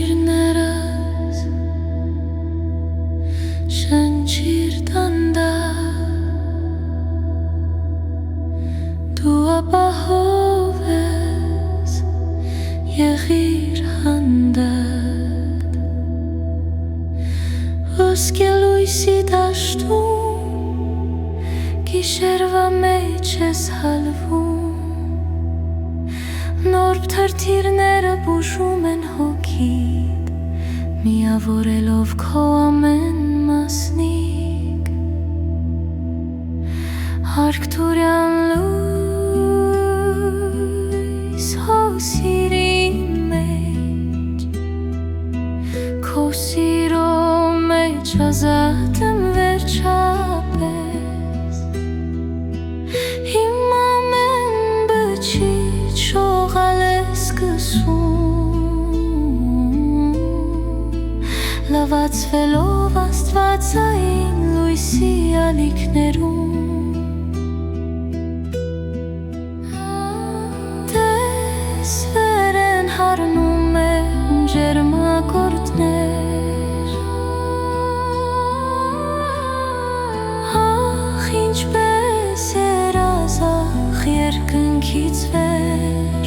Շնչիրներս, շնչիր դանդաղ, դու ապահով ես, եղիր հանդարտ, ոսկե լույսի դաշտում, գիշերվա մեջ ես հալվում, նոր թրթիրները բուժում են հոգիդ, միավորելով քո ամեն մասնիկ, Արքտուրյան լույս հո սիրի մեջ, քո սիրո մեջ ազատ եմ վերջապես, իմ ամեն բջիջ շողալ է սկսում, լավացվելով աստվածային լույսի ալիքներում, տեսվեր են հառնում են ջերմակորդներ, ախ ինչպես երազախ երկնքից վեր,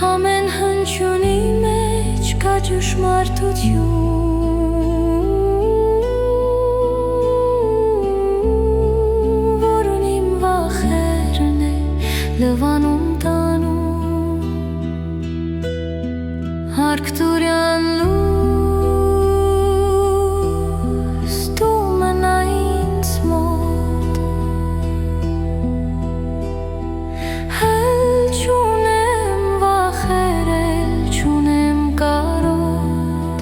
ամեն հնչյունի մեջ կա ճշմարտություն, որն իմ վախերն է լվանում տանում, Արքտուրյան լույս դու մնա ինձ մոտ, էլ չունեմ վախեր, էլ չունեմ կարոտ,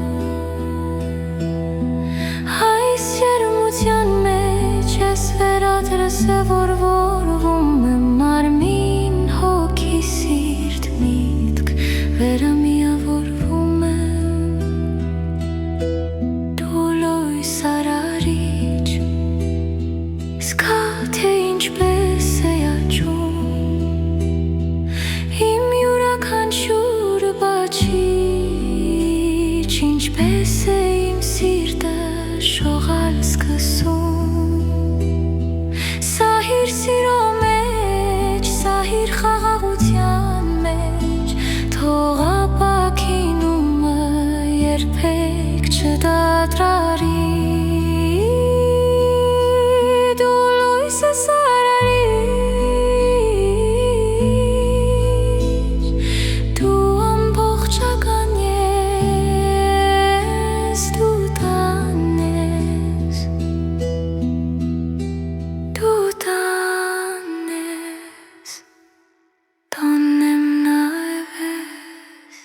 այս երմության մեջ ես վերադրսևորվում եմ մարմին, հոգի, սիրտ, միտք, վերամիավորվում եմ, դու լույս արարիչ, զգա թե ինչպես է աճում, իմ յուրաքանչյուր բջիջ, ինչպես է իմ սիրտը շողալ սկսում, սահիր սիրո մեջ, սահիր խաղաղության մեջ, թող ապաքինումը երբեք չդադրարի, դու լույս ես արարիչ, դու ամբողջական ես, դու տան ես, դու տան ես, տանեմ նաև ես,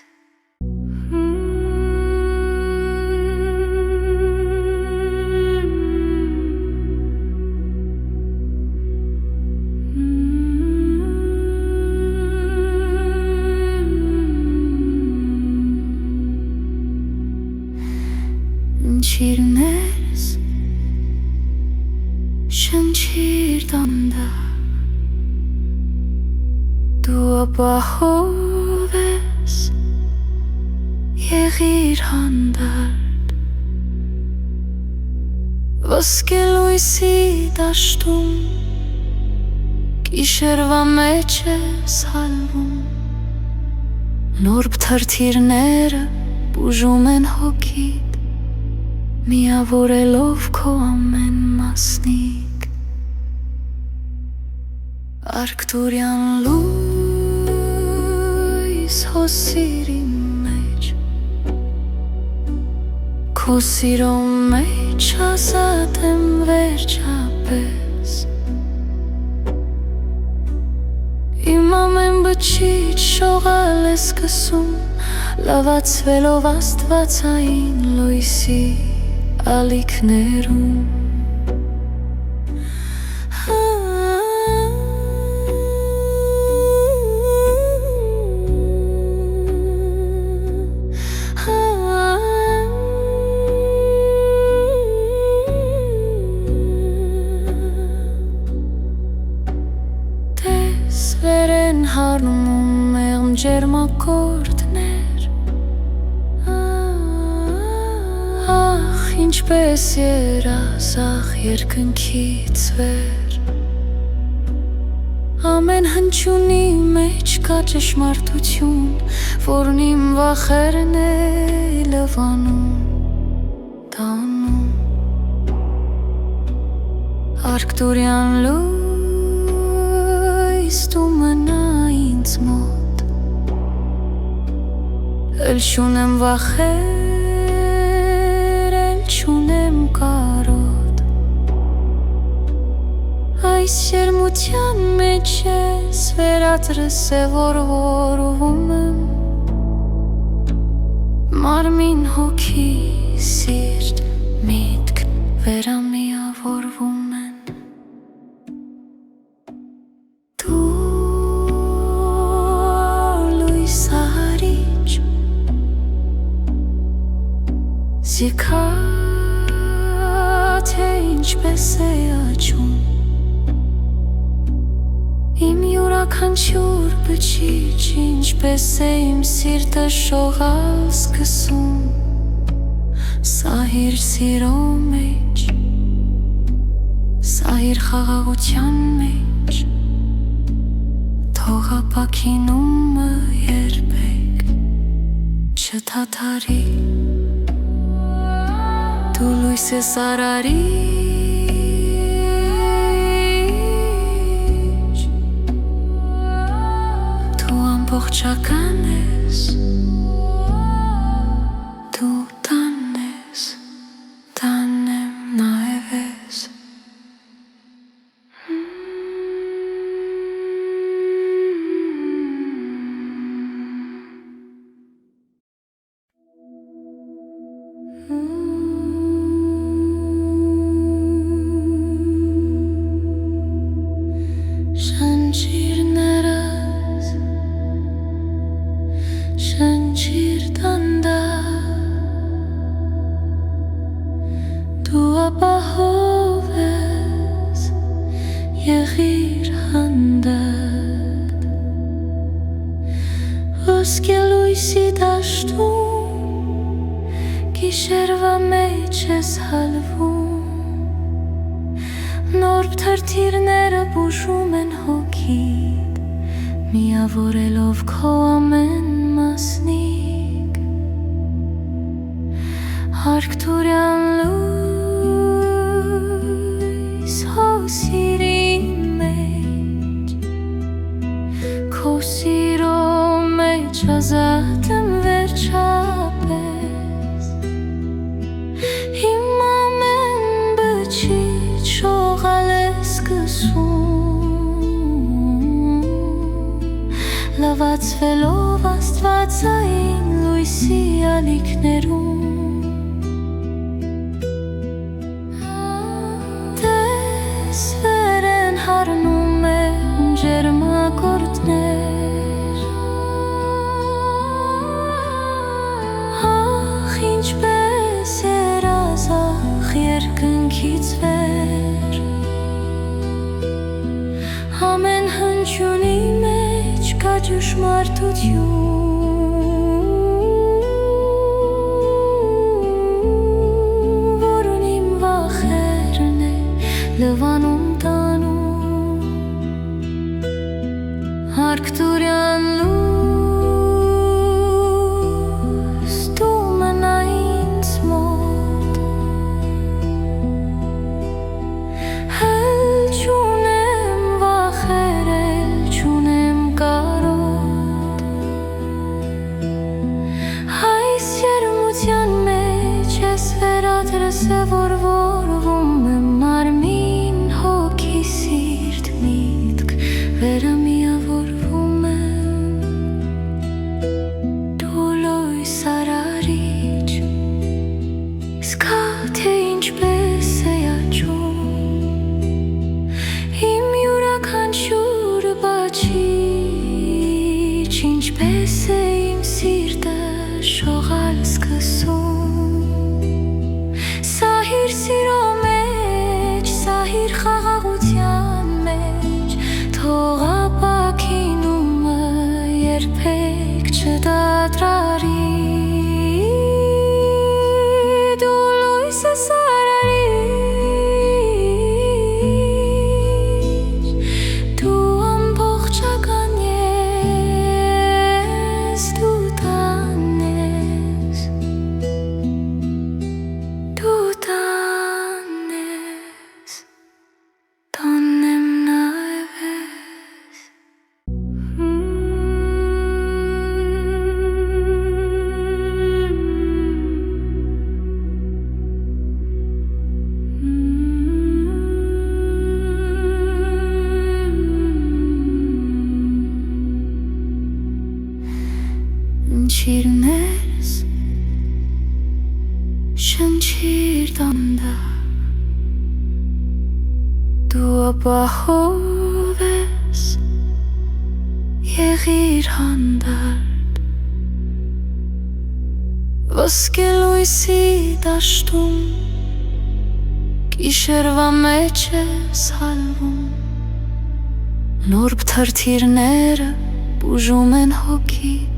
շնչիրներս, շնչիր դանդաղ, դու ապահով ես, եղիր հանդարտ, ոսկե լույսի դաշտում, գիշերվա մեջ ես հալվում, նոր թրթիրները բուժում են հոգիդ, միավորելով քո ամեն մասնիկ, Արքտուրյան լույս հո սիրի մեջ, քո սիրո մեջ ազատ եմ վերջապես, իմ ամեն բջիջ շողալ է սկսում, լավացվելով աստվածային լույսի ալիքներում, դառնում ու մեղմ ջերմակորդներ Ախ, ինչպես երազախ երկնքից վեր Ամեն հնչյունի մեջ կա ճշմարտություն, որն իմ վախերն է լվանում, տանում Արկտուրյան լույս դու մնա ինձ մոտ Էլ չունեմ վախեր, էլ չունեմ կարոտ Այս շերմության մեջ ես վերածրս է որվում եմ Մարմին հոգի սիրտ միտք վերամիավորվում են Դու լույս արիչ Զիքա թե ինչպես է աչում Իմ յուրաքանչյուր բջիջ ինչպես է իմ սիրտը շողալ սկսում Սահիր սիրո մեջ, սահիր խաղաղության մեջ Թող ապաքինումը երբեք չդադարի Դու լույս ես արարիչ Դու ամբողջական ես Դու տան ես, տանեմ նաև ես Շնչիրներս, շնչիր դանդաղ Դու ապահով ես, եղիր հանդարտ Ոսկե լույսի դաշտում, գիշերվա մեջ ես հալվում Նորբ թրթիրները բուժում են հոգիդ Միավորելով քո ամեն մասնիկ Արկտուրյան լույս հո սիրի մեջ Քո սիրո մեջ ազատ եմ վերջապես Իմ ամեն բջիջ շողալ է սկսում Լվացվելով աստվածային լույսի ալիքներում Տեսվեր են հարնում են ջերմակորդներ Ախ, ինչպես երազախ երկնքից վեր Ամեն հնչյունի մեջ կա ճշմարտություն Որն իմ վախերն է լվանում տանում Արկտուրյան լույս դու մնա ինձ մոտ Էլ չունեմ վախեր, էլ չունեմ կարոտ Այս երմության մեջ ես վերածրս է որվում եմ մարմին չդադրարի դու լույս ես արարիր դու ամբողջական ես դու տանես տանեմ նայվես Շնչիրներս շնչիր դանդաղ դու ապահով ես եղիր հանդարտ ոսկե լույսի դաշտում գիշերվա մեջ ես հալվում նոր թրթիրները բուժում են հոգիդ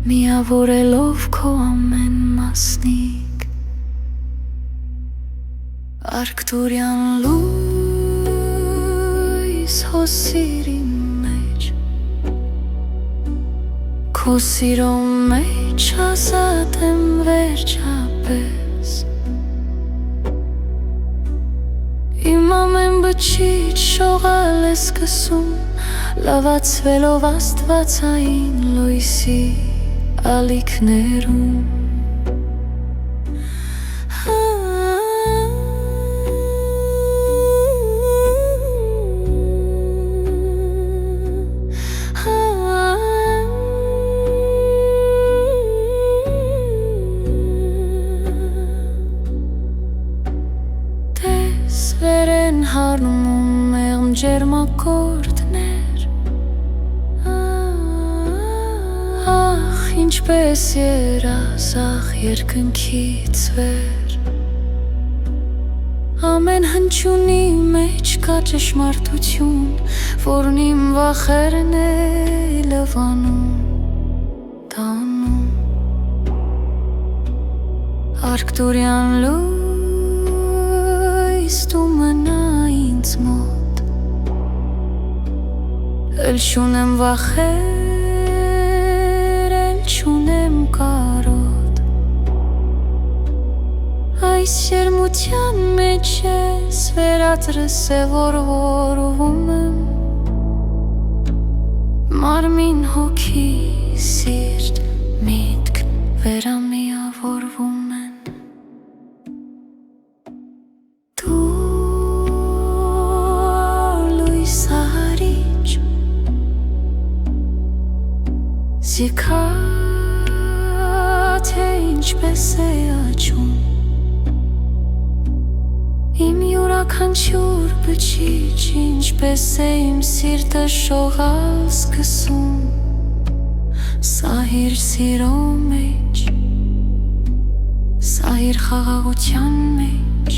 միավորելով քո ամեն մասնիկ Արքտուրյան լույս հոսիրի մեջ քո սիրո մեջ ազատ եմ վերջապես իմ ամեն բջիջ շողալ է սկսում լավացվելով աստվածային լույսի ալիքներում Տես վեր են հարնում մեղմ ջերմակորդներ Ինչպես երազախ երկնքից վեր Ամեն հնչյունի մեջ կա ճշմարտություն Որն իմ վախերն է լվանում տանում Արքտուրյան լույս դու մնա ինձ մոտ Էլ չունեմ վախեր չունեմ կարոտ Այս շերմության մեջ ես վերածրս է որվում եմ Մարմին հոգի սիրտ միտք վերամիավորվում են Դու լույս արիչ Զիքա թե ինչպես է աճում Իմ յուրաքանչյուր բջիջ ինչպես է իմ սիրտը շողալ սկսում Սահիր սիրո մեջ Սահիր խաղաղության մեջ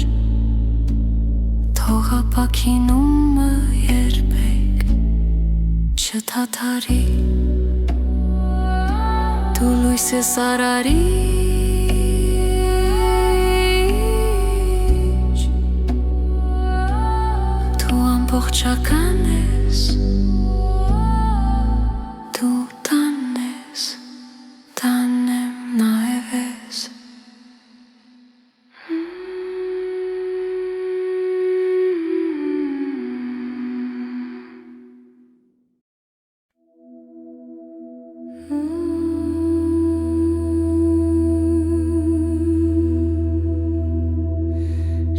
Թող ապաքինումը երբեք չդադարի Դու լույս ես արարիչ Դու ամբողջական ես Դու տանես Տանեմ նայվես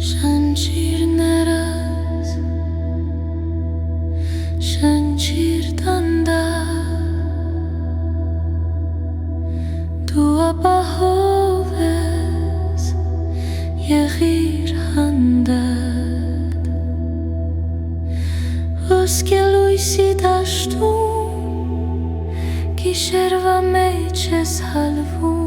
Շնչիրներս շնչիր դանդաղ Դու ապահով ես եղիր հանդարտ Ոսկե լույսի դաշտում գիշերվա մեջ ես հալվում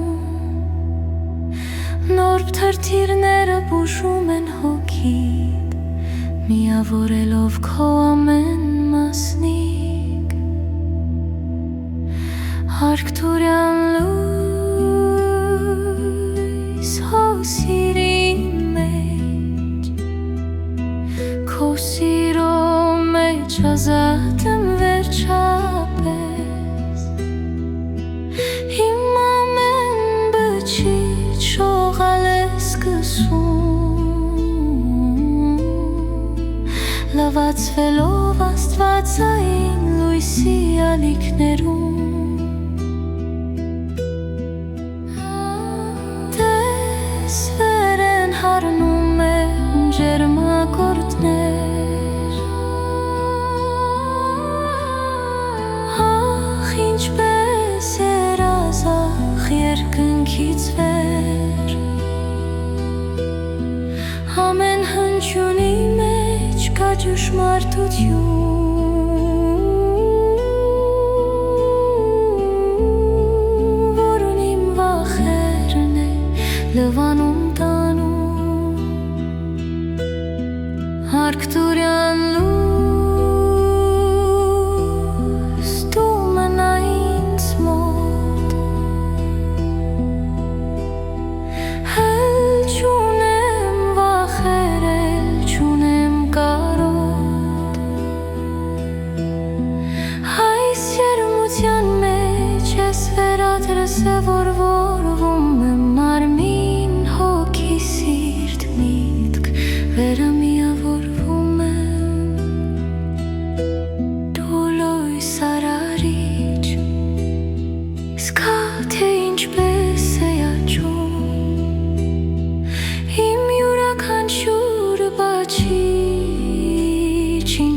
Նոր թրթիրները բուժում են հոգիդ Միավորելով քո ամեն մասնիկ Արքտուրյան ազատ եմ վերջապես Իմ ամեն բջիջ շողալ է սկսում Լվացվելով աստվածային լույսի ալիքներում Հարնում եմ ջերմակորդներ Ախ ինչպես երազախ երկնքից վեր Ամեն հնչյունի մեջ կա ճշմարտություն Որն իմ վախերն է լվանում Արքտուրյան լույս դու մնա ինձ մոտ Էլ չունեմ վախեր, էլ չունեմ կարոտ Այս երմության մեջ ես վերադրս է որ որվում եմ մարմին հոգի սիրտ միտք վերամիավոր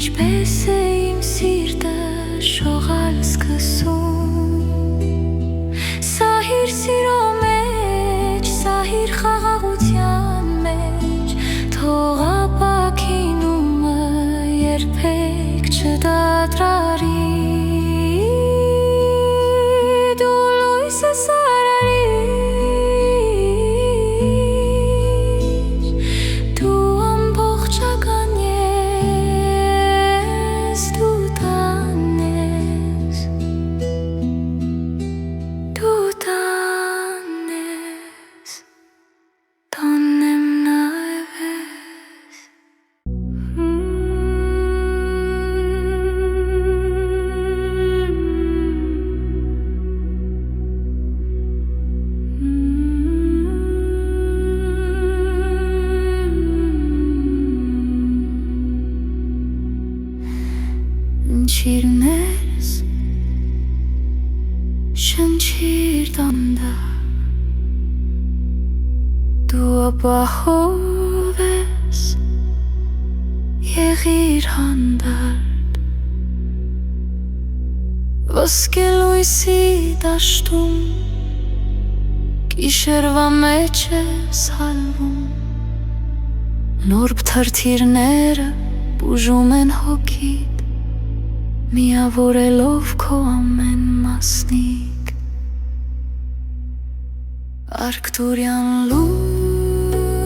Ինչպես է իմ սիրտը շողալ սկսում Սահիր սիրո մեջ, սահիր խաղաղության մեջ Թող ապաքինումը երբեք չդադրարի Դու լույս ես արարիչ Դու ամբողջական Շիրներս շնչիր դանդաղ Դու ապահով ես եղիր հանդարտ Ոսկե լույսի դաշտում Գիշերվա մեջ ես հալվում Նորբ թրթիրները բուժում են հոգիդ Միավորելով քո ամեն մասնիկ Արքտուրյան լույս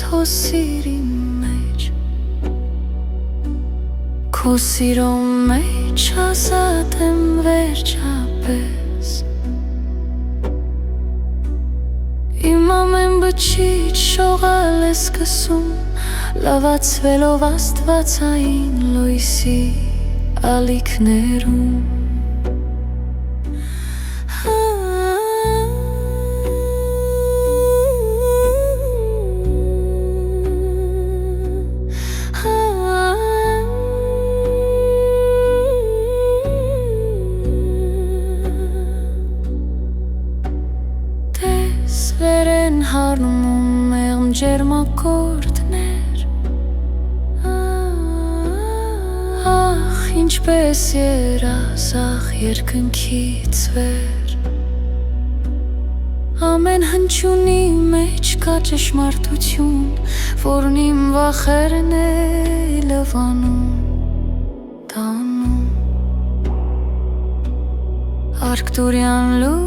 հո սիրի մեջ Քո սիրո մեջ ազատ եմ վերջապես Իմ ամեն բջիջ շողալ է սկսում Լվացվելով աստվածային լույսի ալիքներում Տես վեր են հարնում մեղմ ջերմակորդներ Ինչպես երազախ երկնքից վեր Ամեն հնչյունի մեջ կա ճշմարտություն Որն իմ վախերն է լվանում տանում Արքտուրյան լույս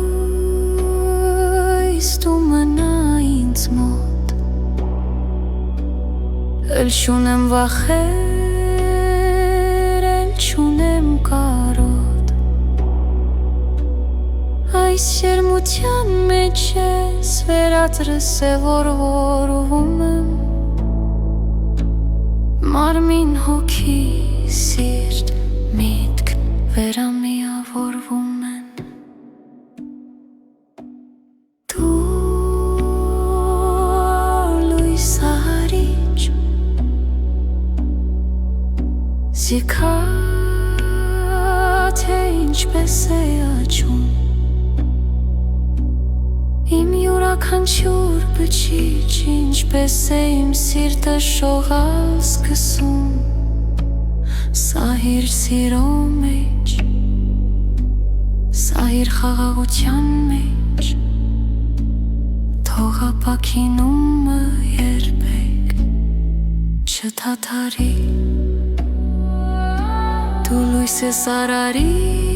դու մնա ինձ մոտ Էլ չունեմ վախեր չունեմ կարոտ Այս երմության մեջ ես վերադրս է որ որվում եմ Մարմին հոգի սիրտ միտք վերամիավորվում են Դու լույս արիչ Զիքա թե ինչպես է աչում Իմ յուրաքանչյուր բջիջ ինչպես է իմ սիրտը շողալ սկսում Սահիր սիրո մեջ, սահիր խաղաղության մեջ Թող ապաքինումը երբեք չդադարի Դու լույս ես արարի